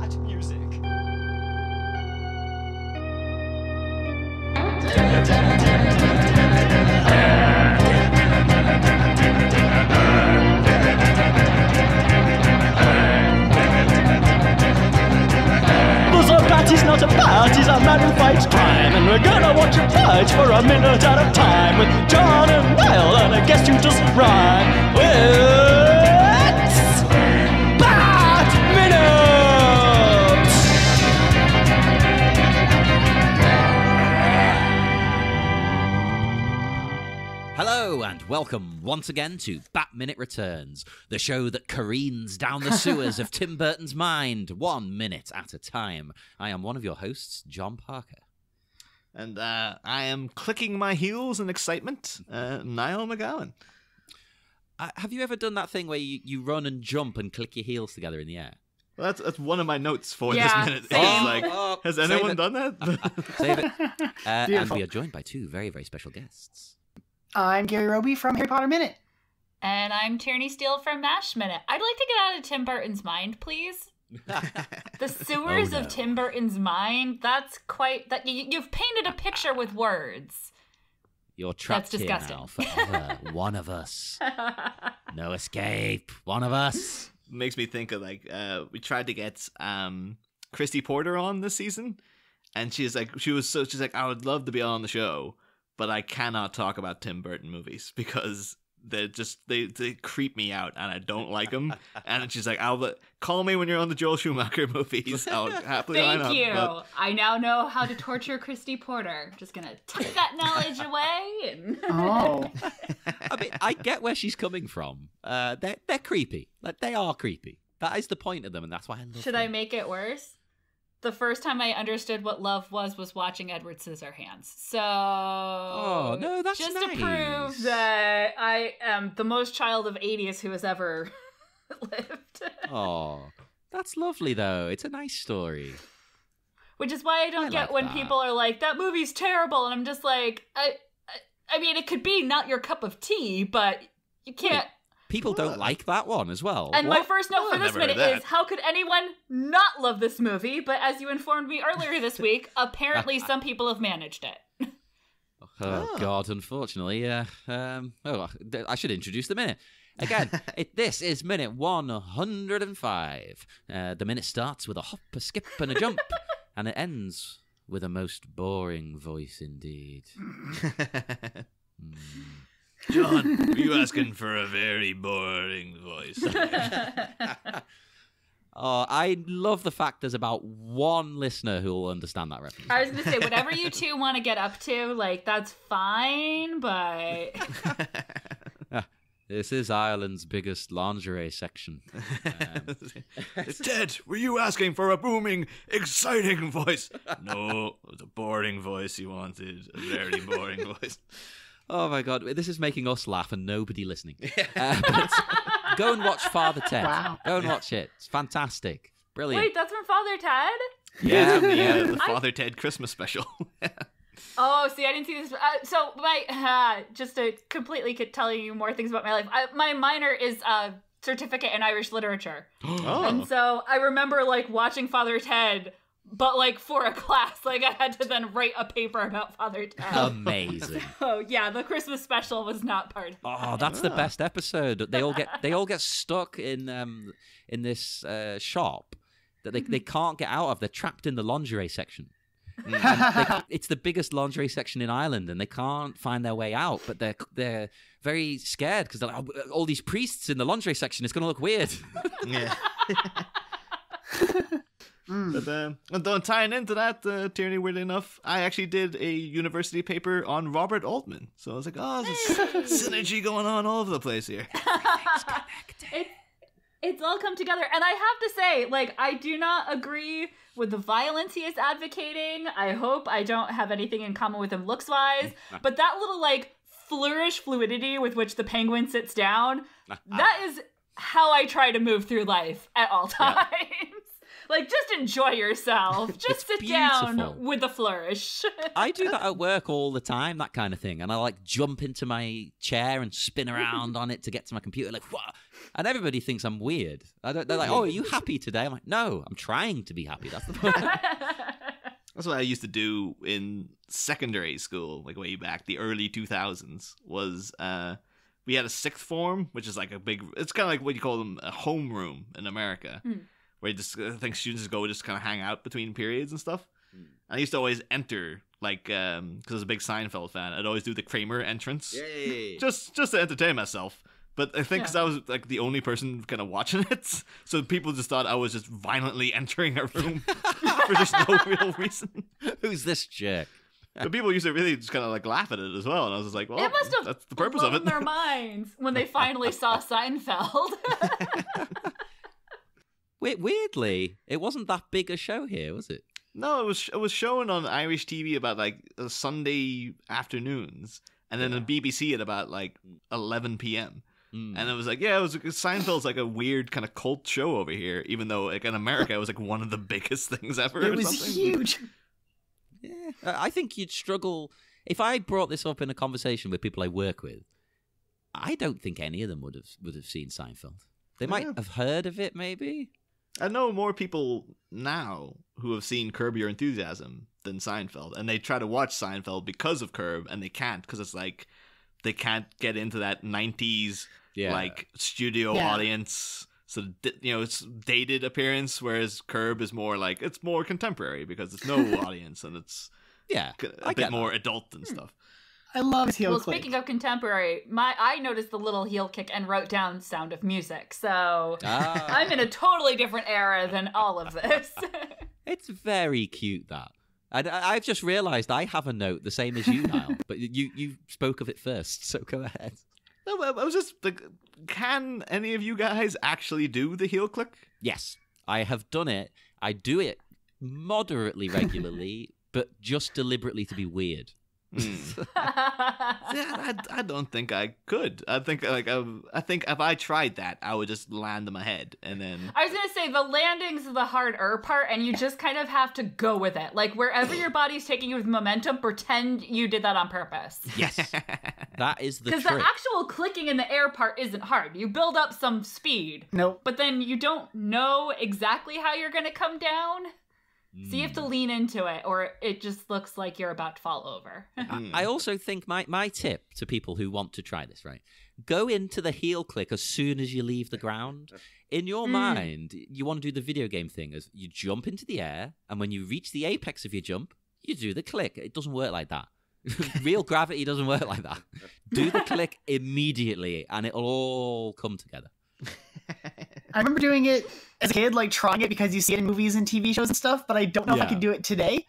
Bat music. He's not a bat, he's a man who fights crime. And we're gonna watch him fight for a minute at a time. With John and Niall and a guest who doesn't rhyme. It's Bat Minute! Hello and welcome once again to Bat Minute Returns, the show that careens down the sewers of Tim Burton's mind, 1 minute at a time. I am one of your hosts, John Parker. And I am clicking my heels in excitement, Niall McGowan. Have you ever done that thing where you run and jump and click your heels together in the air? Well, that's one of my notes for this minute. Has anyone done that? Save it. And we are joined by two very, very special guests. I'm Gary Roby from Harry Potter Minute. And I'm Tierney Steele from MASH Minute. I'd like to get out of Tim Burton's mind, please. The sewers of Tim Burton's mind, that's quite... You've painted a picture with words. You're trapped That's disgusting. Here now forever. One of us. No escape. One of us. Makes me think of, we tried to get Christy Porter on this season, and she's like, I would love to be on the show, but I cannot talk about Tim Burton movies because they creep me out and I don't like them. And she's like, call me when you're on the Joel Schumacher movies. I'll happily line up. Thank you. But... I now know how to torture Christy Porter. Just gonna tuck that knowledge away. And... Oh. I mean, I get where she's coming from. They're creepy. Like, they are creepy. That is the point of them, and that's why I love them. Should I make it worse? The first time I understood what love was watching Edward Scissorhands. So, oh no, that's just nice. To prove that I am the most child of 80s who has ever lived. Oh, that's lovely though. It's a nice story. Which is why I don't get when people are like, "That movie's terrible," and I'm just like, I mean, it could be not your cup of tea, but you can't. People don't like that one as well. And my first note for this minute is, how could anyone not love this movie? But as you informed me earlier this week, apparently some people have managed it. Oh, God, unfortunately. I should introduce the minute. Again, this is minute 105. The minute starts with a hop, a skip, and a jump, and it ends with a most boring voice indeed. John, are you asking for a very boring voice? Oh, I love the fact there's about one listener who will understand that reference. I was going to say, whatever you two want to get up to, that's fine, but... This is Ireland's biggest lingerie section. Ted, were you asking for a booming, exciting voice? No, it was a boring voice you wanted. A very boring voice. Oh my God, this is making us laugh and nobody listening. But go and watch Father Ted. Wow. Go and watch it. It's fantastic. Brilliant. Wait, that's from Father Ted? Yeah, the Father Ted Christmas special. Oh, see, I didn't see this. So, just to completely tell you more things about my life, my minor is certificate in Irish literature. Oh. And so I remember, watching Father Ted, but, for a class. I had to then write a paper about Father Ted. Amazing. Oh, yeah, the Christmas special was not part of that. Oh, that's the best episode. They all get stuck in this shop that they can't get out of. They're trapped in the lingerie section. It's the biggest lingerie section in Ireland, and they can't find their way out. But they're very scared because they're like, oh, all these priests in the lingerie section. It's going to look weird. Yeah. But tying into that, Tierney, weirdly enough, I actually did a university paper on Robert Altman. So I was like, oh, there's synergy going on all over the place here. It's all come together. And I have to say, I do not agree with the violence he is advocating. I hope I don't have anything in common with him looks-wise. But that little, flourish fluidity with which the penguin sits down, that is how I try to move through life at all times. Just enjoy yourself. Just sit down with a flourish. I do that at work all the time, that kind of thing. And I jump into my chair and spin around on it to get to my computer. And everybody thinks I'm weird. They're like, "Oh, are you happy today?" I'm like, "No, I'm trying to be happy." That's the point. That's what I used to do in secondary school, like way back, the early 2000s, was we had a sixth form, which is like it's kind of like what you call them, a homeroom in America, where I think students go just kind of hang out between periods and stuff. And I used to always enter, like, because I was a big Seinfeld fan, I'd always do the Kramer entrance. Yay! Just to entertain myself. But I think because I was like the only person kind of watching it, so people just thought I was just violently entering a room for just no real reason. Who's this jerk? But people used to really just kind of like laugh at it as well, and I was just like, well, It must have that's the purpose of blown it. their minds when they finally saw Seinfeld. Weirdly, it wasn't that big a show here, was it? No, it was shown on Irish TV about like Sunday afternoons, and then on BBC at about like 11 p.m. And it was like, Seinfeld's like a weird kind of cult show over here, even though like in America it was like one of the biggest things ever. It was huge. Yeah, I think you'd struggle if I brought this up in a conversation with people I work with. I don't think any of them would have seen Seinfeld. They might have heard of it, maybe. I know more people now who have seen Curb Your Enthusiasm than Seinfeld, and they try to watch Seinfeld because of Curb, and they can't because it's like they can't get into that 90s like studio audience. So, it's dated appearance, whereas Curb is more like, it's more contemporary because it's no audience and it's a bit more adult and stuff. I love his heel click. Speaking of contemporary, I noticed the little heel kick and wrote down Sound of Music. So I'm in a totally different era than all of this. It's very cute, that. I've just realised I have a note the same as you, Niall, but you spoke of it first, so go ahead. No, I was just like, can any of you guys actually do the heel click? Yes, I have done it. I do it moderately regularly, but just deliberately to be weird. I don't think I could. I think if I tried that, I would just land on my head and then. I was gonna say the landing's the harder part, and you just kind of have to go with it. Like wherever your body's taking you with momentum, pretend you did that on purpose. Yes, that is the trick. Because the actual clicking in the air part isn't hard. You build up some speed. Nope. But then you don't know exactly how you're gonna come down. So you have to lean into it, or it just looks like you're about to fall over. I also think my tip to people who want to try this, right? Go into the heel click as soon as you leave the ground. In your mind, you want to do the video game thing as you jump into the air, and when you reach the apex of your jump, you do the click. It doesn't work like that. Real gravity doesn't work like that. Do the click immediately, and it'll all come together. I remember doing it as a kid, like trying it because you see it in movies and TV shows and stuff, but I don't know if I could do it today.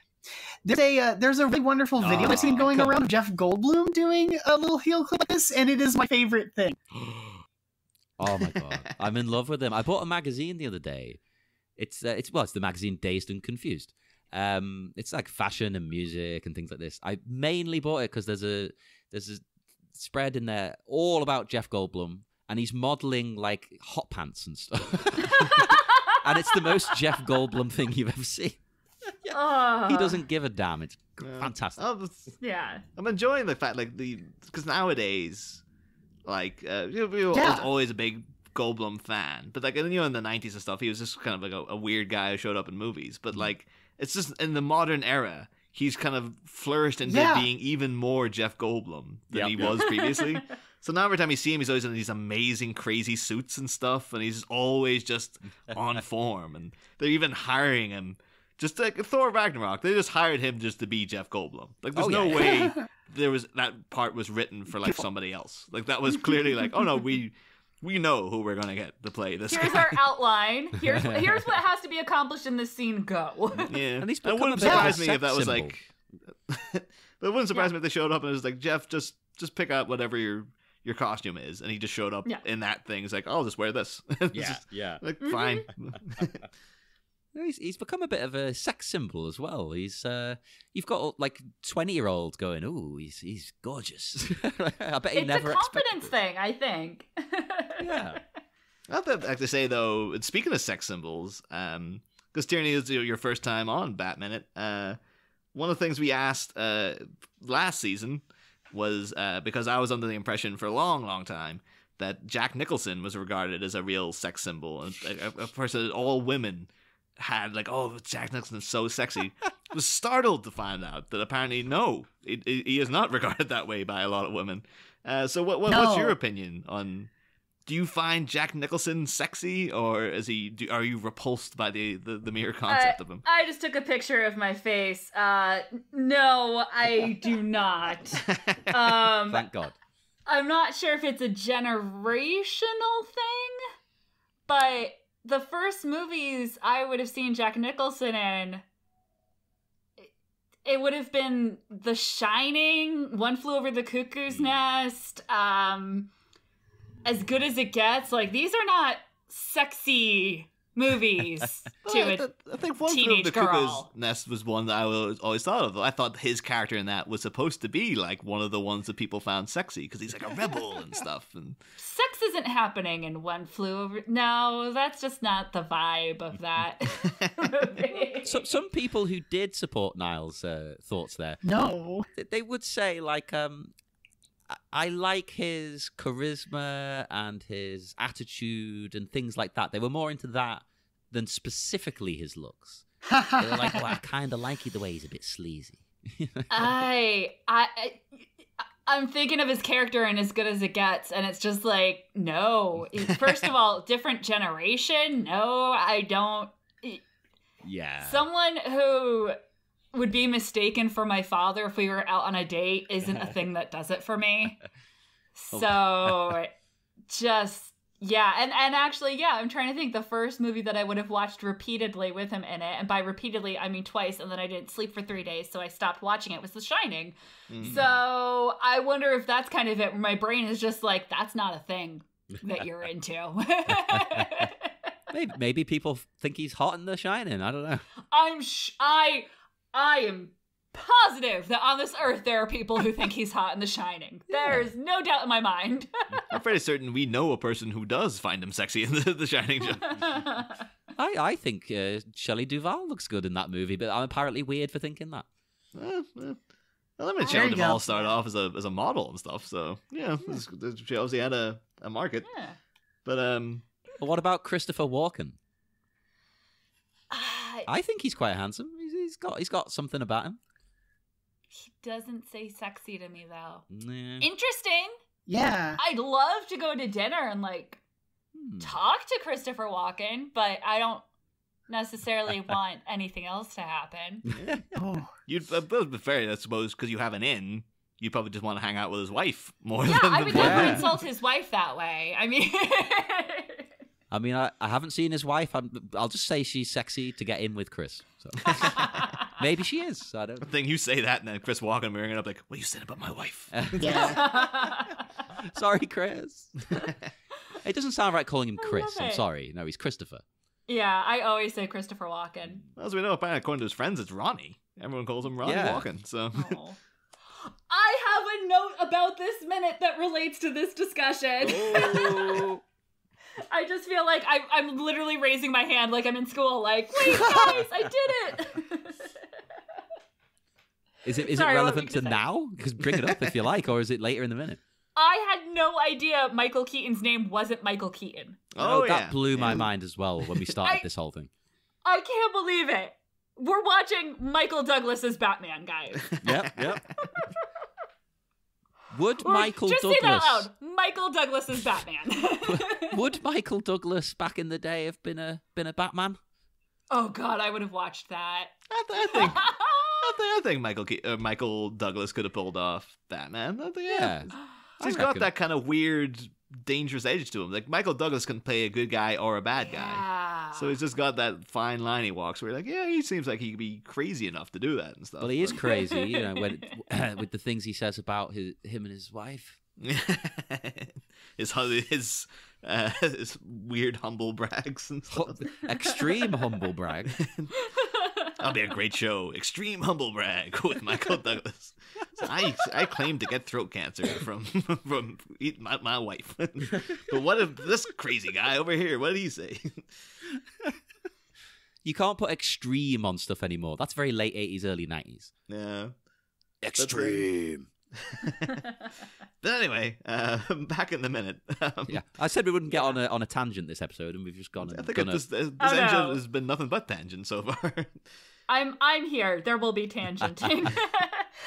There's a really wonderful video I've seen going around of Jeff Goldblum doing a little heel clip like this, and it is my favorite thing. Oh my god, I'm in love with him. I bought a magazine the other day. It's the magazine Dazed and Confused. It's like fashion and music and things like this. I mainly bought it because there's a spread in there all about Jeff Goldblum. And he's modeling like hot pants and stuff. And it's the most Jeff Goldblum thing you've ever seen. He doesn't give a damn. It's fantastic. I'm enjoying the fact, like, because nowadays, like, was always a big Goldblum fan. But, like, in the 90s and stuff, he was just kind of like a weird guy who showed up in movies. But, like, it's just in the modern era, he's kind of flourished into being even more Jeff Goldblum than he was previously. So now every time you see him, he's always in these amazing, crazy suits and stuff, and he's always just on form. And they're even hiring him, just like Thor Ragnarok. They just hired him just to be Jeff Goldblum. Like, there's no way that part was written for like somebody else. Like, that was clearly like, oh no, we know who we're gonna get to play this. Here's our outline. Here's what has to be accomplished in this scene. Go. Yeah, and it wouldn't surprise me if that was like. It wouldn't surprise me if they showed up and it was like, Jeff, just pick out whatever your costume is, and he just showed up in that thing. He's like, I'll just wear this. Like, fine. He's become a bit of a sex symbol as well. He's you've got like 20-year-olds going, oh, he's gorgeous. I bet he never expected it. It's a confidence thing, I think. Yeah. I have to say though, speaking of sex symbols, because Tierney is your first time on Batminute, one of the things we asked last season was because I was under the impression for a long, long time that Jack Nicholson was regarded as a real sex symbol, and a person that all women had like, oh, Jack Nicholson is so sexy. Was startled to find out that apparently no, he is not regarded that way by a lot of women. So what's your opinion on? Do you find Jack Nicholson sexy, or are you repulsed by the mere concept of him? I just took a picture of my face. No, I do not. Thank God. I'm not sure if it's a generational thing, but the first movies I would have seen Jack Nicholson in, it would have been The Shining, One Flew Over the Cuckoo's Nest, As Good as It Gets. Like, these are not sexy movies to I think One Flew Over the Cuckoo's Nest was one that I always thought of. I thought his character in that was supposed to be like one of the ones that people found sexy because he's like a rebel and stuff. And sex isn't happening in One Flew Over. No, that's just not the vibe of that movie. So, some people who did support Niall's thoughts there, No. they would say like, I like his charisma and his attitude and things like that. They were more into that than specifically his looks. They were like, well, I kind of like it the way he's a bit sleazy. I'm thinking of his character in As Good as It Gets, and it's just like, no. First of all, different generation. No, I don't. Yeah. Someone who would be mistaken for my father if we were out on a date isn't a thing that does it for me. So just, yeah. And actually, yeah, I'm trying to think the first movie that I would have watched repeatedly with him in it, and by repeatedly, I mean twice, and then I didn't sleep for 3 days, so I stopped watching it, was The Shining. So I wonder if that's kind of it, where my brain is just like, that's not a thing that you're into. Maybe people think he's hot in The Shining. I don't know. I am positive that on this earth there are people who think he's hot in The Shining. There's no doubt in my mind. I'm fairly certain we know a person who does find him sexy in the Shining show. I think Shelley Duvall looks good in that movie, but I'm apparently weird for thinking that. Shelley Duvall started off as a model and stuff, so yeah, she obviously had a market. Yeah. But what about Christopher Walken? I think he's quite handsome. He's got something about him. He doesn't say sexy to me though. Nah. Interesting. Yeah. I'd love to go to dinner and like talk to Christopher Walken, but I don't necessarily want anything else to happen. Oh. You'd be fair, I suppose, because you have an in. You probably just want to hang out with his wife more. Yeah, than I would never insult his wife that way. I mean, I haven't seen his wife. I'll just say she's sexy to get in with Chris. So. Maybe she is. I don't know. The thing you say that, and then Chris Walken bringing it up like, "What you said about my wife?" Yeah. Sorry, Chris. It doesn't sound right calling him Chris. I'm it. sorry. No, he's Christopher. Yeah, I always say Christopher Walken. As we know, apparently, according to his friends, it's Ronnie. Everyone calls him Ronnie Walken. So. Oh. I have a note about this minute that relates to this discussion. Oh. I just feel like I'm literally raising my hand like I'm in school. Like, wait, guys, I did it. Is it Sorry, relevant to now? Because bring it up if you like, or is it later in the minute? I had no idea Michael Keaton's name wasn't Michael Keaton. That blew my mind as well when we started this whole thing. I can't believe it. We're watching Michael Douglas's Batman, guys. Yep. Would Or Michael just Douglas... say that out loud. Michael Douglas's Batman. Would Michael Douglas back in the day have been a Batman? Oh God, I would have watched that. I think Michael Douglas could have pulled off Batman. I think, yeah. He's got that kind of weird, dangerous edge to him. Like, Michael Douglas can play a good guy or a bad guy. So he's just got that fine line he walks where you're like, yeah, he seems like he could be crazy enough to do that and stuff. Well, he is crazy, you know, with the things he says about him and his wife. his weird humble brags and stuff. Extreme humble brag. That'll be a great show. Extreme humble brag with Michael Douglas. So I claim to get throat cancer from eating my wife. But what if this crazy guy over here? What did he say? You can't put extreme on stuff anymore. That's very late 80s, early 90s. Yeah. Extreme. But anyway, back in the minute. Yeah, I said we wouldn't get on a tangent this episode, and we've just gone. I think this engine has been nothing but tangent so far. I'm here. There will be tangenting.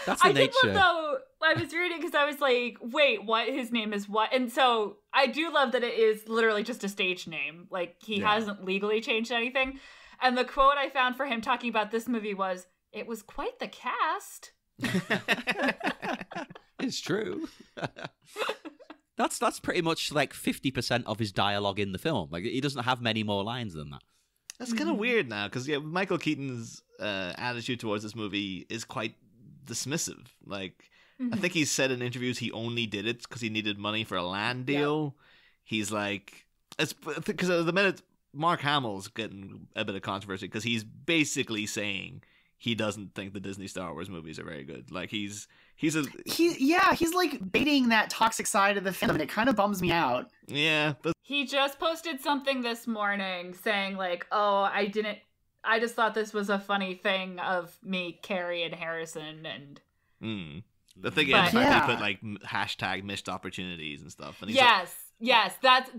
That's the nature. I did love, though, I was reading because I was like, wait, what? His name is what? And so I do love that it is literally just a stage name. Like, he hasn't legally changed anything. And the quote I found for him talking about this movie was, "It was quite the cast." It's true. That's pretty much like 50% of his dialogue in the film. Like, he doesn't have many more lines than that. That's kind of weird now, because Michael Keaton's attitude towards this movie is quite dismissive. Like, I think he's said in interviews he only did it because he needed money for a land deal. Yep. He's like, it's because at the minute Mark Hamill's getting a bit of controversy because he's basically saying he doesn't think the Disney Star Wars movies are very good. Like, he's like baiting that toxic side of the fandom, and it kind of bums me out. Yeah, but he just posted something this morning saying like, "Oh, I just thought this was a funny thing of me, Carrie, and Harrison." And the thing is, he put like hashtag missed opportunities and stuff. And he's Yes, that's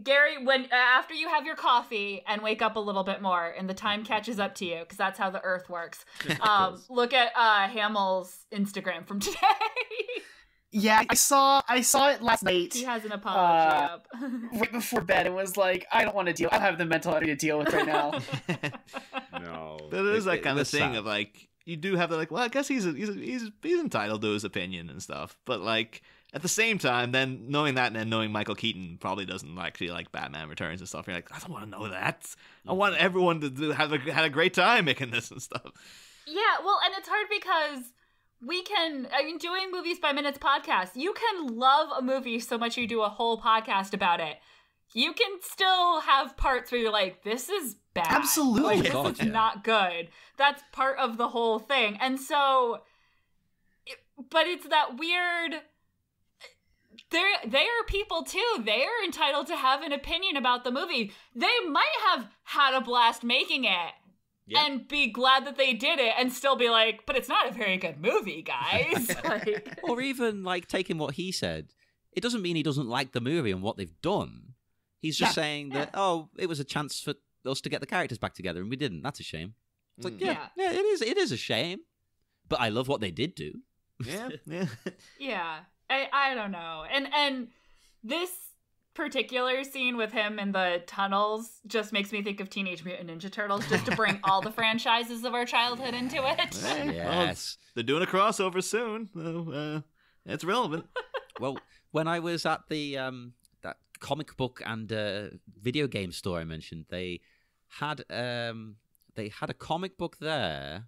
Gary. When after you have your coffee and wake up a little bit more, and the time catches up to you, because that's how the Earth works. Look at Hamill's Instagram from today. Yeah, I saw it last night. He has an apology up right before bed. It was like, I don't want to deal. I don't have the mental energy to deal with right now. No, but it is that kind of thing of like, you do have to like, well, I guess he's entitled to his opinion and stuff, but like, at the same time, then knowing that and then knowing Michael Keaton probably doesn't actually like Batman Returns and stuff, you're like, I don't want to know that. I want everyone to have had a great time making this and stuff. Yeah, well, and it's hard because doing Movies by Minutes podcast, you can love a movie so much you do a whole podcast about it. You can still have parts where you're like, this is bad. Absolutely. Like, this is not good. That's part of the whole thing. And so, but it's that weird... They are people too. They are entitled to have an opinion about the movie. They might have had a blast making it and be glad that they did it and still be like, but it's not a very good movie, guys. Or even like taking what he said. It doesn't mean he doesn't like the movie and what they've done. He's just saying that, it was a chance for us to get the characters back together and we didn't. That's a shame. It's like, it is a shame. But I love what they did do. Yeah. I don't know. And this particular scene with him in the tunnels just makes me think of Teenage Mutant Ninja Turtles, just to bring all the franchises of our childhood into it. Yes. Well, they're doing a crossover soon. It's relevant. Well, when I was at the that comic book and video game store I mentioned, they had a comic book there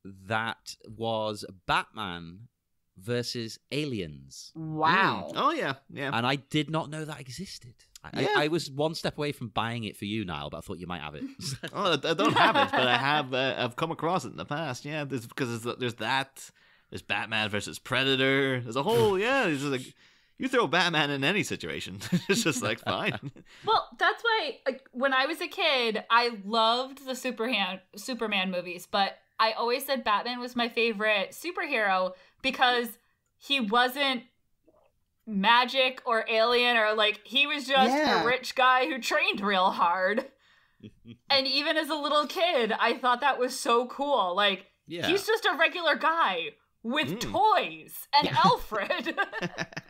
that was Batman versus aliens. Wow. Oh, yeah. And I did not know that existed. I was one step away from buying it for you, Niall, but I thought you might have it. I don't have it, but I have. I've come across it in the past. Yeah, there's Batman versus Predator. There's a whole it's just like, you throw Batman in any situation, it's just like fine. Well, that's why when I was a kid, I loved the Superman movies, but I always said Batman was my favorite superhero because he wasn't magic or alien, or like, he was just a rich guy who trained real hard. And even as a little kid, I thought that was so cool. Like, he's just a regular guy with toys and Alfred.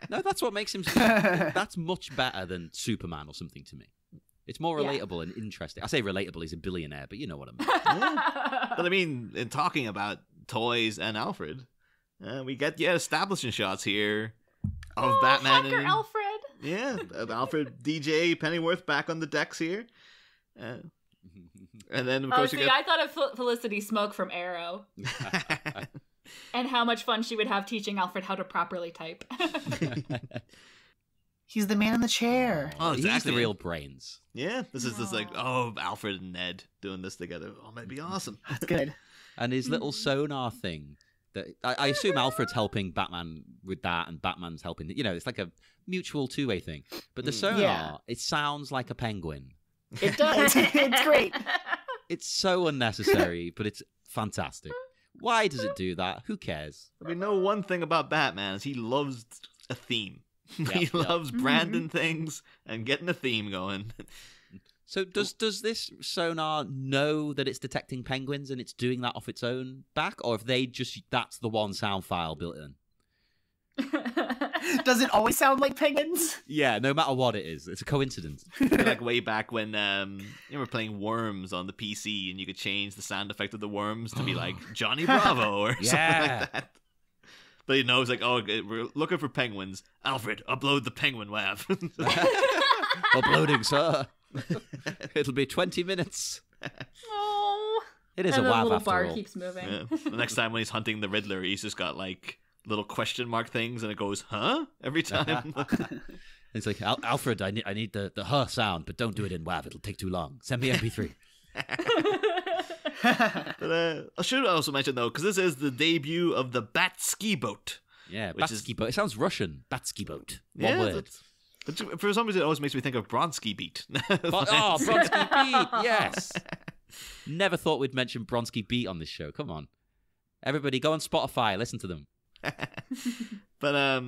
No, that's what makes him... That's much better than Superman or something to me. It's more relatable and interesting. I say relatable, he's a billionaire, but you know what I mean. But I mean, in talking about toys and Alfred, we get establishing shots here of Batman and Alfred. Yeah, Alfred, DJ, Pennyworth back on the decks here. And then, of course, I thought of Felicity Smoke from Arrow. And how much fun she would have teaching Alfred how to properly type. He's the man in the chair. Oh, exactly. He's the real brains. Yeah, this is just like, Alfred and Ned doing this together. Oh, that'd be awesome. That's good. And his little sonar thing. That I assume Alfred's helping Batman with that, and Batman's helping. It's like a mutual two-way thing. But the sonar, it sounds like a penguin. It does. It's great. It's so unnecessary, but it's fantastic. Why does it do that? Who cares? We know one thing about Batman is he loves a theme. He Yep. loves branding things and getting a theme going. So does this sonar know that it's detecting penguins and it's doing that off its own back, or if that's the one sound file built in? Does it always sound like penguins? Yeah, no matter what it is, it's a coincidence. Like way back when you were playing Worms on the PC, and you could change the sound effect of the worms to be like Johnny Bravo or something like that. But he knows, like, oh, we're looking for penguins. Alfred, upload the penguin WAV. Uploading, sir. It'll be 20 minutes. Oh. It is And a the WAV little after bar all. keeps moving. Yeah. The next time when he's hunting the Riddler, he's just got like little question mark things, and it goes, huh? Every time. It's like, Alfred, I need the huh sound, but don't do it in WAV. It'll take too long. Send me MP3. But I should also mention, though, because this is the debut of the Batskiboat. Yeah, Which is- Batskiboat. It sounds Russian. Batskiboat. One Yeah, word. but for some reason, it always makes me think of Bronsky Beat. Oh, Bronsky Beat, yes. Never thought we'd mention Bronsky Beat on this show. Come on. Everybody, go on Spotify. Listen to them. But I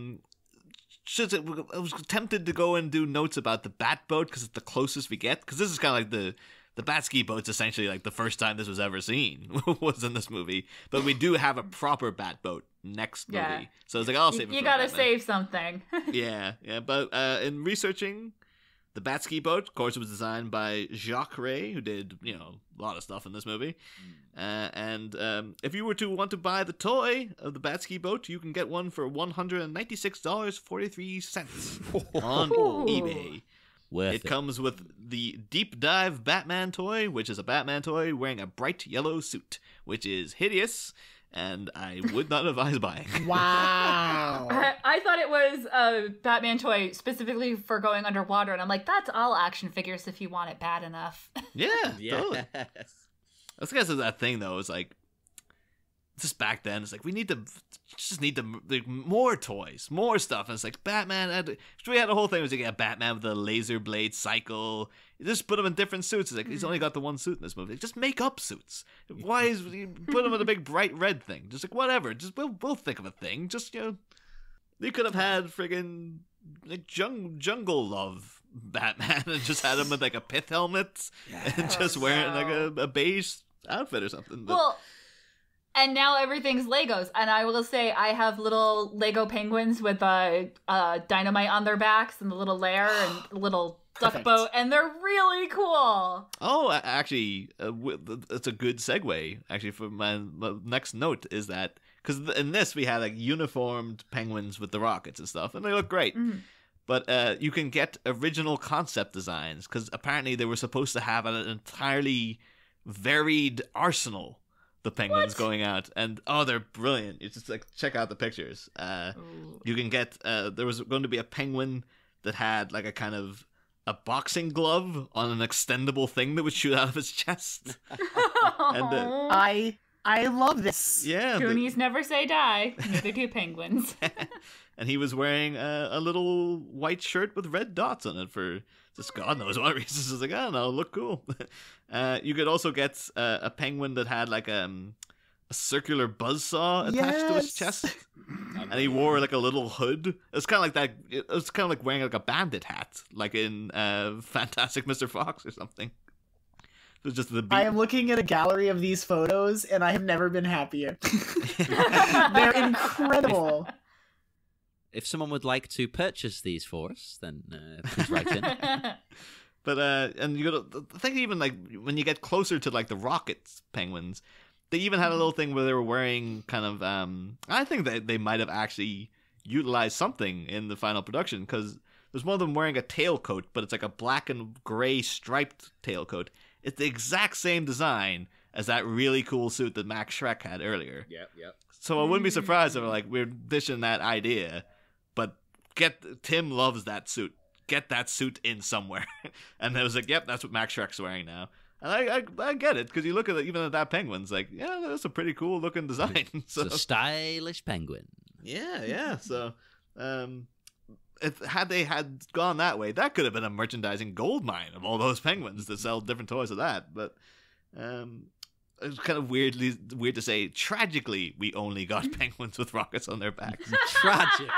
was tempted to go and do notes about the Batboat because it's the closest we get. Because this is kind of like the Batskiboat's essentially like the first time this was ever seen was in this movie. But we do have a proper Batboat next movie. Yeah. So I was like, I'll save it You for gotta Batman. save something. Yeah. But in researching the Batskiboat, of course, it was designed by Jacques Ray, who did, a lot of stuff in this movie. And if you were to want to buy the toy of the Batskiboat, you can get one for $196.43 on eBay. Worth It comes with the Deep Dive Batman toy, which is a Batman toy wearing a bright yellow suit, which is hideous, and I would not advise buying. Wow. I thought it was a Batman toy specifically for going underwater, and I'm like, that's all action figures if you want it bad enough. Yeah, totally. Yes. I guess that thing though is like, just back then it's like we need like, more toys, more stuff, and it's like Batman. We had a whole thing was like, Batman with a laser blade cycle. You just put him in different suits. It's like he's only got the one suit in this movie. Just make up suits. Why is you put him in a big bright red thing? Just like whatever. Just we'll think of a thing. Just you could have had friggin' like jungle love Batman and just had him with like a pith helmet and just wearing like a beige outfit or something. But, Well, and now everything's Legos. And I will say I have little Lego penguins with dynamite on their backs and the little lair and the little duck Perfect. boat. And they're really cool. oh, actually, it's a good segue. Actually, for my next note is that because in this we had like uniformed penguins with the rockets and stuff, and they look great. Mhm. But you can get original concept designs because apparently they were supposed to have an entirely varied arsenal. The penguins going out, and they're brilliant. It's just like check out the pictures. You can get there was going to be a penguin that had like a kind of a boxing glove on an extendable thing that would shoot out of his chest. And I love this. yeah, Goonies never say die. Neither do penguins. and he was wearing a little white shirt with red dots on it for just God knows what reasons. It's like, oh no, look cool. You could also get a penguin that had like a circular buzzsaw attached to his chest, and he wore like a little hood. It was kind of like that. It was kind of like wearing like a bandit hat, like in Fantastic Mr. Fox or something. It was just the I am looking at a gallery of these photos, and I have never been happier. They're incredible. If someone would like to purchase these for us, then please write in. But and you got I think even like when you get closer to like the Rockets penguins, they even had a little thing where they were wearing kind of I think that they might have actually utilized something in the final production because there's one of them wearing a tailcoat, but it's like a black and gray striped tailcoat. It's the exact same design as that really cool suit that Max Schreck had earlier. Yep. So I wouldn't be surprised if we're dishing that idea, but Tim loves that suit. Get that suit in somewhere. And I was like, yep, that's what Max Schreck's wearing now. And I get it, because you look at it, even at that penguin's like, yeah, that's a pretty cool looking design. So It's a stylish penguin. yeah. So had they gone that way, that could have been a merchandising gold mine of all those penguins that sell different toys of that. But it's kind of weird to say. Tragically, we only got penguins with rockets on their backs. Tragic.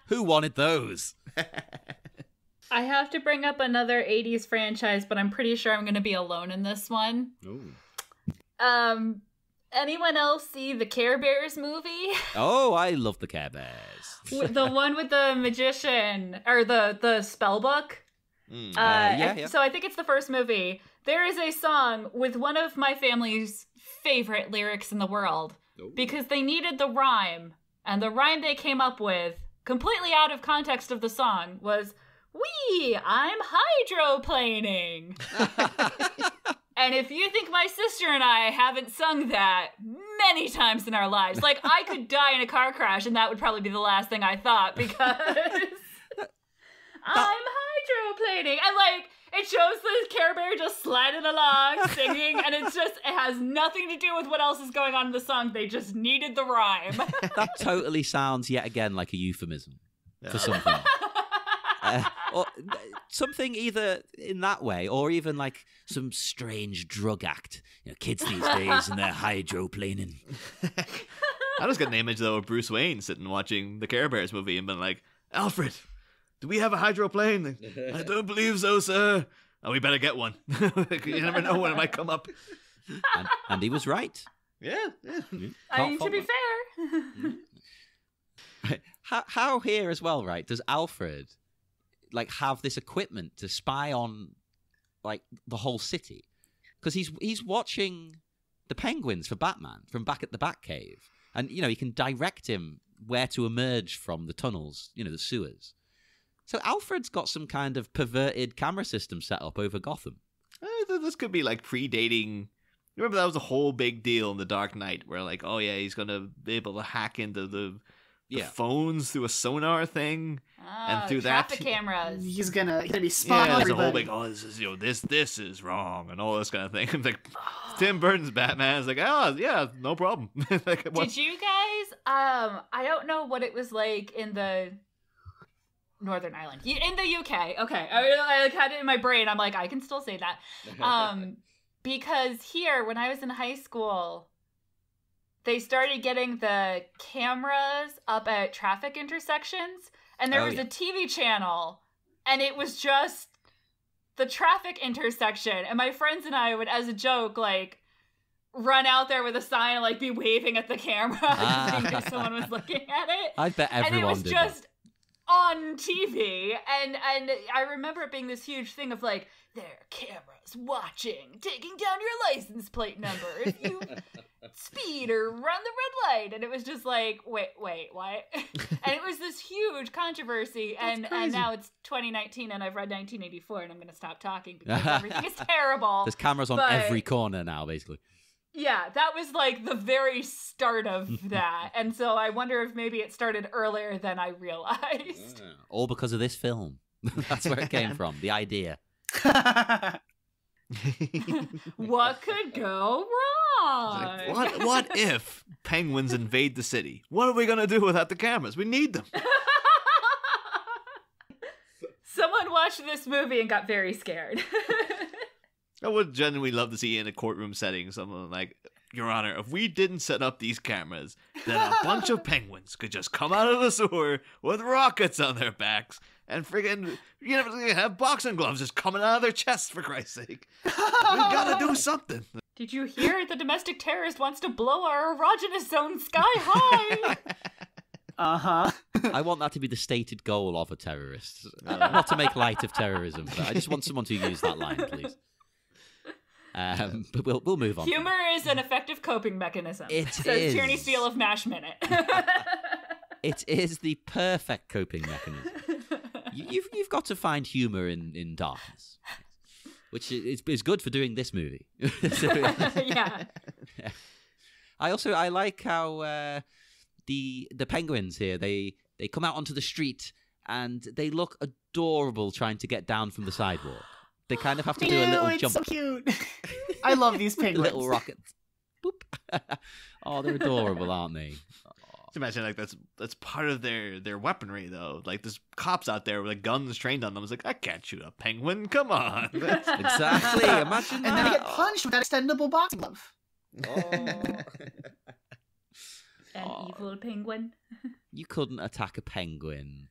Who wanted those? I have to bring up another 80s franchise, but I'm pretty sure I'm going to be alone in this one. Ooh. Anyone else see the Care Bears movie? Oh, I love the Care Bears. The one with the magician, or the spell book? Yeah. So I think it's the first movie. There is a song with one of my family's favorite lyrics in the world. Because they needed the rhyme. And the rhyme they came up with, completely out of context of the song, was, I'm hydroplaning. And if you think my sister and I haven't sung that many times in our lives, like, I could die in a car crash and that would probably be the last thing I thought, because I'm hydroplaning. And, like, it shows the Care Bear just sliding along, singing, and it has nothing to do with what else is going on in the song. They just needed the rhyme. That totally sounds, yet again, like a euphemism for something. Or something either in that way, or even like some strange drug act. Kids these days and they're hydroplaning. I just got an image though of Bruce Wayne sitting watching the Care Bears movie and being like, "Alfred, do we have a hydroplane?" "I don't believe so, sir." "Oh, we better get one." You never know when it might come up. And he was right. Yeah. I mean, to be fair. How here as well, right? Does Alfred have this equipment to spy on the whole city? Because he's watching the penguins for Batman from back at the Batcave, and he can direct him where to emerge from the tunnels, the sewers. So Alfred's got some kind of perverted camera system set up over Gotham. This could be predating. Remember that was a whole big deal in The Dark Knight, where he's gonna be able to hack into the phones through a sonar thing, and through traffic cameras. He's gonna be spying on everybody. There's a whole big, this is wrong, and all this kind of thing. It's like, Tim Burton's Batman is like, oh yeah, no problem. Did you guys? I don't know what it was like in the Northern Ireland, in the UK. Okay, I had it in my brain. I'm like, I can still say that, because here, when I was in high school, they started getting the cameras up at traffic intersections, and there was a TV channel, and it was just the traffic intersection. And my friends and I would, as a joke, run out there with a sign and be waving at the camera if someone was looking at it. I bet everyone did. And it was just on TV, and I remember it being this huge thing of there are cameras watching, taking down your license plate number if you speed or run the red light. And it was just wait, what? And it was this huge controversy, and now it's 2019 and I've read 1984 and I'm gonna stop talking because everything is terrible. There's cameras on every corner now, basically. Yeah, that was the very start of that. And so I wonder if maybe it started earlier than I realized. All because of this film. That's where it came from, the idea. What could go wrong? What if penguins invade the city? What are we going to do without the cameras? We need them. Someone watched this movie and got very scared. I would genuinely love to see in a courtroom setting someone like, "Your Honor, if we didn't set up these cameras, then a bunch of penguins could just come out of the sewer with rockets on their backs and friggin' have boxing gloves just coming out of their chests, for Christ's sake. We gotta do something." Did you hear the domestic terrorist wants to blow our erogenous zone sky high? I want that to be the stated goal of a terrorist. Not to make light of terrorism, but I just want someone to use that line, please. But we'll move on. Humor is an effective coping mechanism. It says Tierney Steele of MASH Minute. It is the perfect coping mechanism. You've got to find humor in darkness, which is good for doing this movie. Yeah. I like how the penguins here they come out onto the street and they look adorable trying to get down from the sidewalk. They kind of have to do a little jump. It's so cute. I love these penguins. Little rockets. Boop. Oh, they're adorable, aren't they? Imagine like that's part of their weaponry though. Like there's cops out there with like guns trained on them. It's like, I can't shoot a penguin. Come on. Exactly. Imagine that. And then they get punched with that extendable boxing glove. An evil penguin. You couldn't attack a penguin.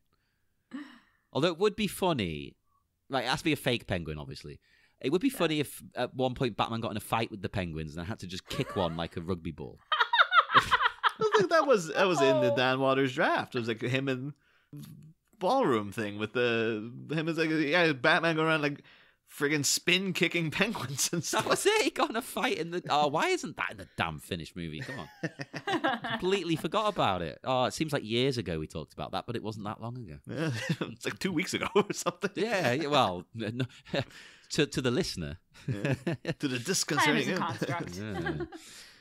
Although it would be funny. Like, it has to be a fake penguin, obviously. It would be funny if at one point Batman got in a fight with the penguins and had to just kick one like a rugby ball. I think that was in the Dan Waters draft. It was like him and ballroom thing with him as like Batman going around like friggin' spin kicking penguins and stuff. That was it. He got in a fight in the. Oh, why isn't that in the damn finished movie? Come on, completely forgot about it. Oh, it seems like years ago we talked about that, but it wasn't that long ago. Yeah, it's like 2 weeks ago or something. Yeah, well, no, to the listener, to the Time disconcerting. is a construct.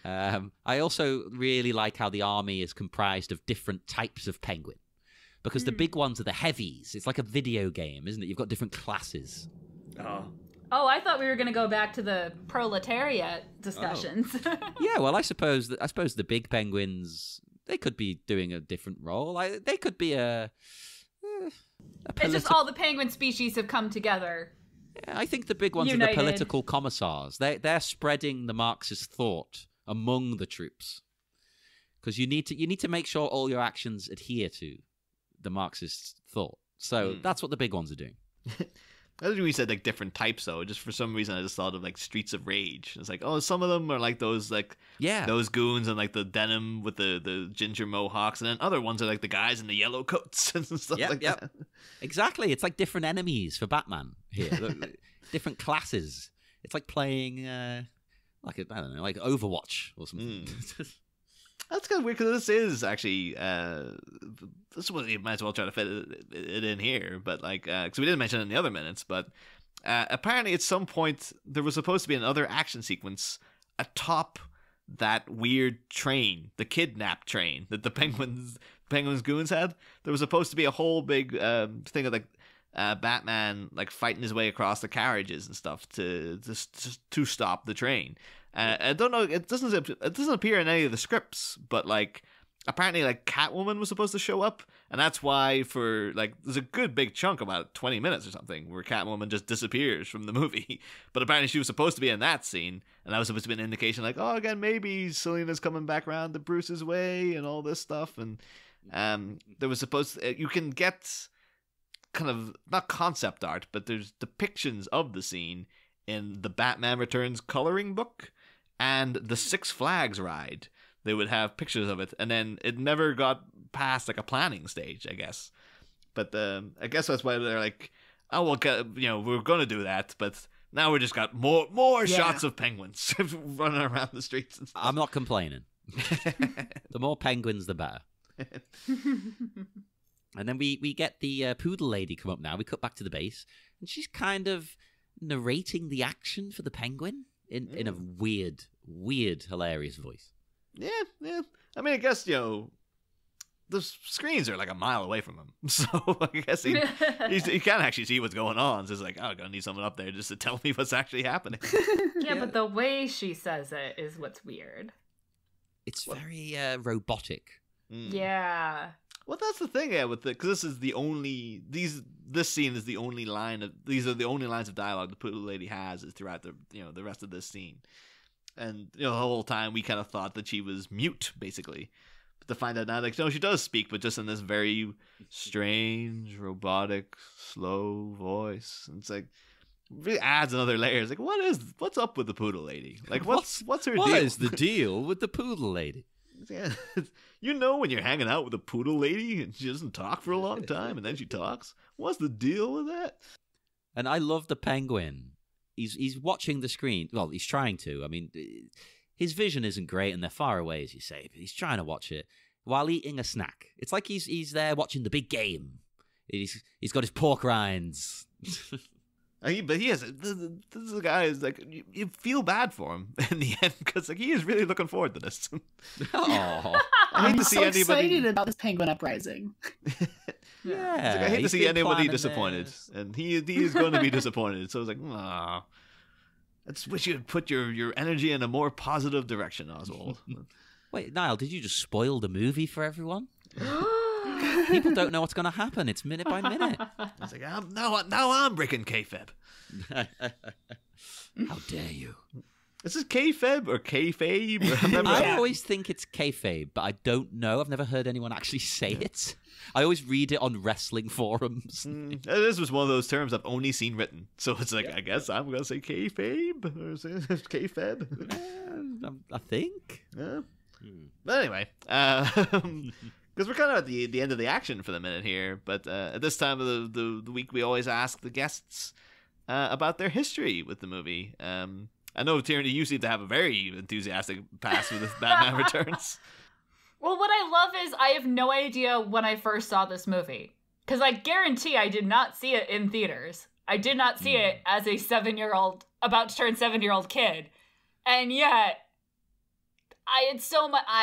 Yeah. I also really like how the army is comprised of different types of penguin, because the big ones are the heavies. It's like a video game, isn't it? You've got different classes. Oh, I thought we were going to go back to the proletariat discussions. Yeah, well, I suppose the big penguins, they could be doing a different role. They could be a It's just all the penguin species have come together. Yeah, I think the big ones United. are the political commissars. They're spreading the Marxist thought among the troops, because you need to make sure all your actions adhere to the Marxist thought. So that's what the big ones are doing. I think we said like different types though. Just for some reason, I just thought of like Streets of Rage. It's like, oh, some of them are like those those goons and like the denim with the ginger mohawks, and then other ones are like the guys in the yellow coats and stuff like that. Exactly. It's like different enemies for Batman here, different classes. It's like playing like Overwatch or something. That's kind of weird because this is actually this is what you might as well try to fit it in here, but like because we didn't mention it in the other minutes, but apparently at some point there was supposed to be another action sequence atop that weird train, the kidnap train that the penguins goons had. There was supposed to be a whole big thing of like Batman like fighting his way across the carriages and stuff to stop the train. I don't know. It doesn't appear in any of the scripts, but like apparently like Catwoman was supposed to show up, and that's why for like there's a good big chunk, about 20 minutes or something, where Catwoman just disappears from the movie. But apparently she was supposed to be in that scene, and that was supposed to be an indication like, oh, again, maybe Selina's coming back around to Bruce's way and all this stuff. And there was supposed to, you can get kind of not concept art, but there's depictions of the scene in the Batman Returns coloring book and the Six Flags ride. They would have pictures of it, and then it never got past like a planning stage, I guess. But I guess that's why they're like, oh, well, we're going to do that, but now we just got more shots of penguins running around the streets and stuff. I'm not complaining. The more penguins, the better. And then we get the poodle lady come up now. We cut back to the base, and she's kind of narrating the action for the penguin in a weird, hilarious voice. Yeah. I mean, I guess, the screens are like a mile away from him. So I guess he can't actually see what's going on. So it's like, oh, I'm going to need someone up there just to tell me what's actually happening. Yeah, but the way she says it is what's weird. It's very robotic. Yeah. Well, that's the thing, because this is the only this scene is the only these are the only lines of dialogue the poodle lady has is throughout the rest of this scene, and the whole time we kind of thought that she was mute basically, but to find out now like no, she does speak, but just in this very strange, robotic, slow voice. And it's like really adds another layer. It's like what's up with the poodle lady? Like what's her deal? What is the deal with the poodle lady? Yeah, when you're hanging out with a poodle lady and she doesn't talk for a long time and then she talks. What's the deal with that? And I love the penguin. He's watching the screen. Well, he's trying to. I mean, his vision isn't great and they're far away, as you say, but he's trying to watch it while eating a snack. It's like he's there watching the big game. He's got his pork rinds. But he has this is a guy who's like you feel bad for him in the end because like he is really looking forward to this. Oh, I'm so excited about this penguin uprising. Yeah, like, I hate to see anybody planning disappointed, this. and he is going to be disappointed. So I was like, I just wish you'd put your energy in a more positive direction, Oswald. Wait, Niall, did you just spoil the movie for everyone? People don't know what's going to happen. It's minute by minute. It's like, now I'm breaking kayfabe. How dare you? Is this kayfabe or kayfabe? I always think it's kayfabe, but I don't know. I've never heard anyone actually say it. I always read it on wrestling forums. This was one of those terms I've only seen written. So it's like, I guess I'm going to say kayfabe. Or kayfabe. I think. Yeah. But anyway, because we're kind of at the end of the action for the minute here. But at this time of the week, we always ask the guests about their history with the movie. I know, Tierney, you seem to have a very enthusiastic past with Batman Returns. Well, what I love is I have no idea when I first saw this movie. Because I guarantee I did not see it in theaters. I did not see it as a 7-year-old, about to turn 7-year-old kid. And yet, I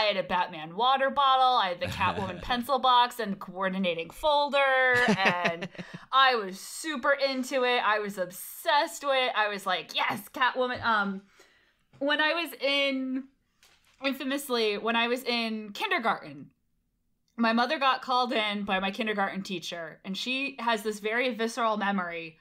had a Batman water bottle, I had the Catwoman pencil box and coordinating folder, and I was super into it. I was obsessed with it. I was like, yes, Catwoman. When I was in kindergarten, my mother got called in by my kindergarten teacher, and she has this very visceral memory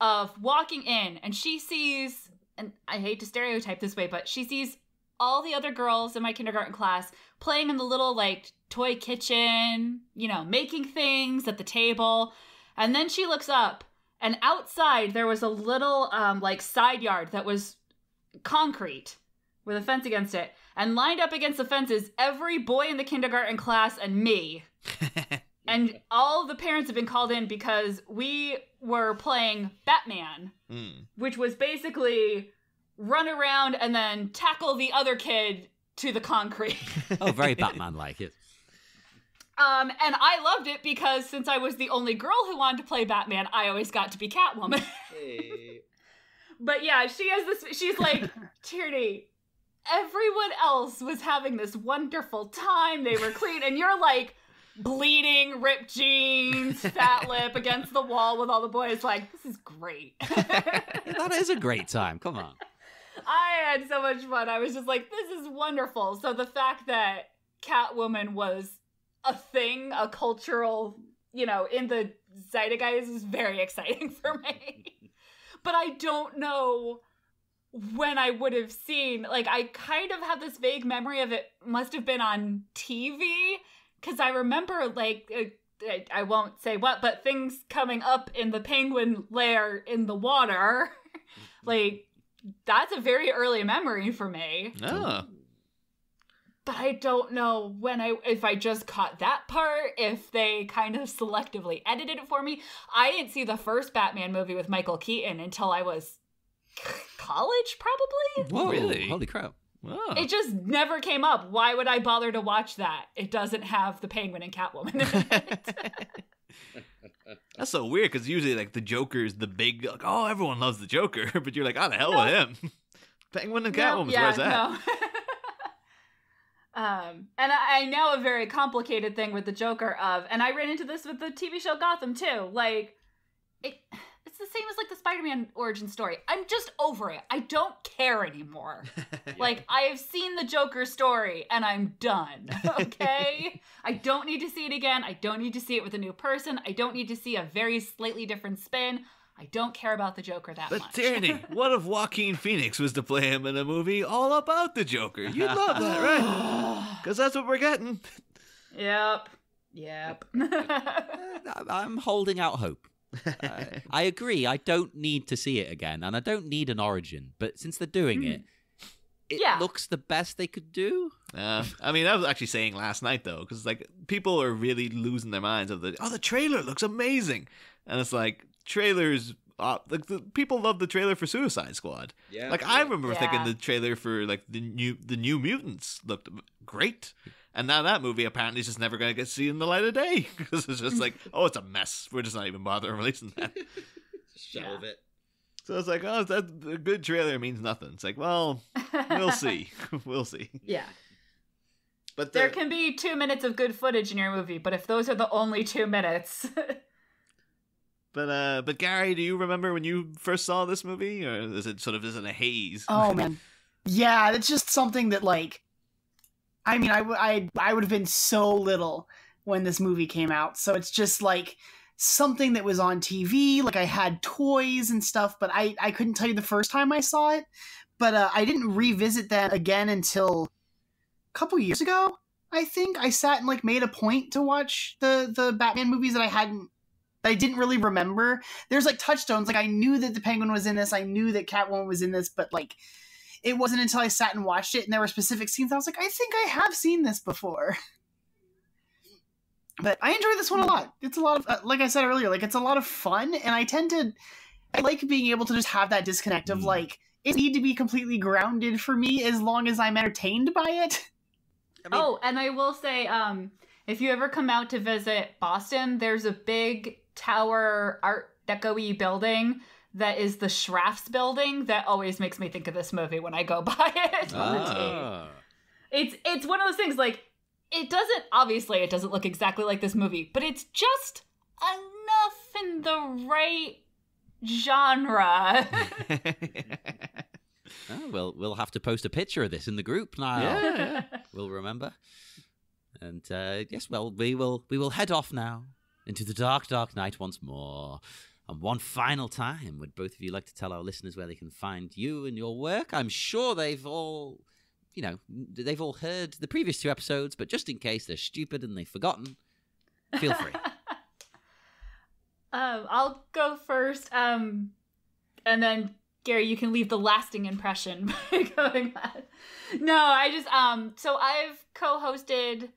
of walking in, and she sees, and I hate to stereotype this way, but she sees all the other girls in my kindergarten class playing in the little, like, toy kitchen, making things at the table. And then she looks up, and outside there was a little, side yard that was concrete with a fence against it. And lined up against the fence is every boy in the kindergarten class and me. And all of the parents have been called in because we were playing Batman, which was basically run around and then tackle the other kid to the concrete. Oh, very Batman-like. Yes. And I loved it because since I was the only girl who wanted to play Batman, I always got to be Catwoman. Hey. But yeah, she's like, Tierney, everyone else was having this wonderful time. They were clean. And you're like bleeding, ripped jeans, fat lip against the wall with all the boys. Like, this is great. That is a great time. Come on. I had so much fun. I was just like, this is wonderful. So the fact that Catwoman was a thing, a cultural, in the zeitgeist is very exciting for me. But I don't know when I would have seen, like, I kind of have this vague memory of it must have been on TV, because I remember, like, I won't say what, but things coming up in the penguin lair in the water. Like, that's a very early memory for me. Oh. But I don't know if I just caught that part, if they kind of selectively edited it for me. I didn't see the first Batman movie with Michael Keaton until I was college, probably? Whoa, really? Holy crap. Oh. It just never came up. Why would I bother to watch that? It doesn't have the Penguin and Catwoman in it. That's so weird, because usually, like, the Joker's the big, like, oh, everyone loves the Joker, but you're like, oh, the hell with him. Penguin and Catwoman, where's that? No. And I know a very complicated thing with the Joker and I ran into this with the TV show Gotham too. Like, it's the same as like the Spider-Man origin story. I'm just over it. I don't care anymore. Like, I have seen the Joker story and I'm done. Okay? I don't need to see it again. I don't need to see it with a new person. I don't need to see a very slightly different spin. I don't care about the Joker that much. But Tierney, what if Joaquin Phoenix was to play him in a movie all about the Joker? You'd love that, right? Because that's what we're getting. Yep. I'm holding out hope. I agree. I don't need to see it again, and I don't need an origin. But since they're doing it looks the best they could do. I mean, I was actually saying last night, though, because like people are really losing their minds of the trailer looks amazing. And it's like, trailers, like the people love the trailer for Suicide Squad. Yeah. Like, I remember thinking the trailer for like the New Mutants looked great. And now that movie apparently is just never going to get seen in the light of day, because it's just like, oh, it's a mess. We're just not even bothering releasing that. Shelve it. So it's like, oh, that a good trailer means nothing. It's like, well, we'll see. We'll see. Yeah. But there can be 2 minutes of good footage in your movie, but if those are the only 2 minutes. But Gary, do you remember when you first saw this movie, or is it sort of in a haze? Oh man, yeah, it's just something that like I mean, I would have been so little when this movie came out, so it's just like something that was on TV. Like, I had toys and stuff, but I couldn't tell you the first time I saw it. But I didn't revisit that again until a couple years ago. I think I sat and like made a point to watch the Batman movies that I didn't really remember. There's like touchstones. Like, I knew that the Penguin was in this. I knew that Catwoman was in this, but like, it wasn't until I sat and watched it and there were specific scenes I was like, I think I have seen this before. But I enjoy this one a lot. It's a lot of, like I said earlier, like, it's a lot of fun, and I like being able to just have that disconnect of like, it need to be completely grounded for me as long as I'm entertained by it. And I will say, if you ever come out to visit Boston, there's a big tower Art Deco-y building that is the Schrafft's building that always makes me think of this movie when I go by it. It's one of those things, like, it doesn't look exactly like this movie, but it's just enough in the right genre. Oh, we'll have to post a picture of this in the group now. Yeah. We'll remember. And yes, well, we will head off now into the dark, dark night once more. And one final time, would both of you like to tell our listeners where they can find you and your work? I'm sure they've all heard the previous 2 episodes, but just in case they're stupid and they've forgotten, feel free. I'll go first, and then Gary, you can leave the lasting impression by going back. No, I just so I've co-hosted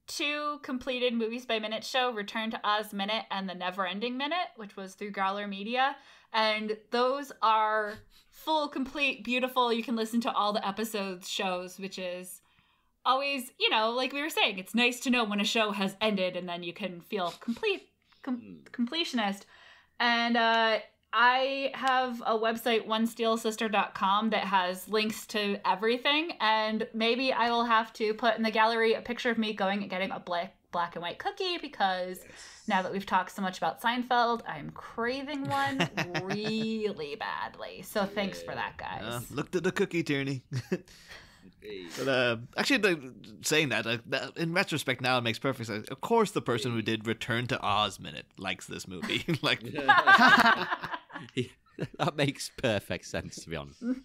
2 completed Movies by Minute show, Return to Oz Minute and The Never Ending Minute, which was through Growler Media, and those are full, complete, beautiful. You can listen to all the episodes shows, which is always, like we were saying, it's nice to know when a show has ended and then you can feel completionist. And I have a website, onesteelsister.com, that has links to everything, and maybe I will have to put in the gallery a picture of me going and getting a black and white cookie, because now that we've talked so much about Seinfeld, I'm craving one really badly. So thanks for that, guys. Looked at the cookie, Tierney. But actually, saying that, in retrospect now, it makes perfect sense. Of course, the person who did Return to Oz Minute likes this movie. Like, that makes perfect sense, to be honest. And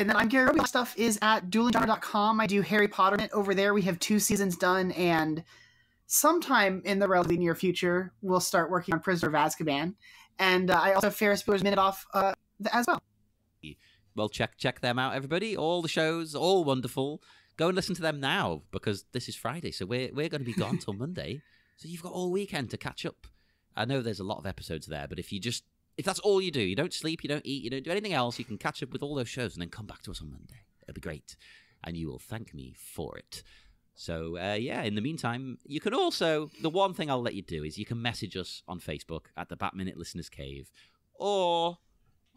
then I'm Gary Roby. My stuff is at duelinggenre.com. I do Harry Potter Minute over there. We have 2 seasons done, and sometime in the relatively near future, we'll start working on Prisoner of Azkaban. And I also have Ferris Bueller's Minute Off as well. Well, check them out, everybody. All the shows, all wonderful. Go and listen to them now, because this is Friday, so we're going to be gone till Monday. So you've got all weekend to catch up. I know there's a lot of episodes there, but if that's all you do, you don't sleep, you don't eat, you don't do anything else, you can catch up with all those shows and then come back to us on Monday. It'll be great. And you will thank me for it. So, in the meantime, you can also, the one thing I'll let you do is you can message us on Facebook at the Bat Minute Listeners Cave, or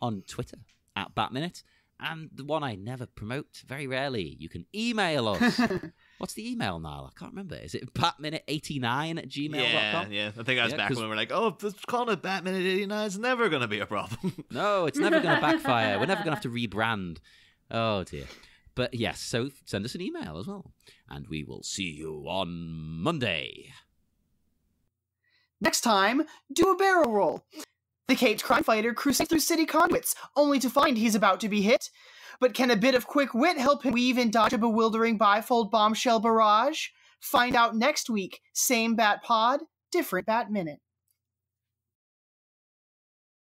on Twitter at Bat Minute. And the one I never promote, very rarely, you can email us. What's the email, Niall? I can't remember. Is it batminute89@gmail.com? Yeah. I think I was back when we were like, calling it Batminute89 is never going to be a problem. No, it's never going to backfire. We're never going to have to rebrand. Oh, dear. But yes, so send us an email as well. And we will see you on Monday. Next time, do a barrel roll. The caped crime fighter cruising through city conduits, only to find he's about to be hit. But can a bit of quick wit help him weave and dodge a bewildering bifold bombshell barrage? Find out next week. Same Bat Pod, different Bat Minute.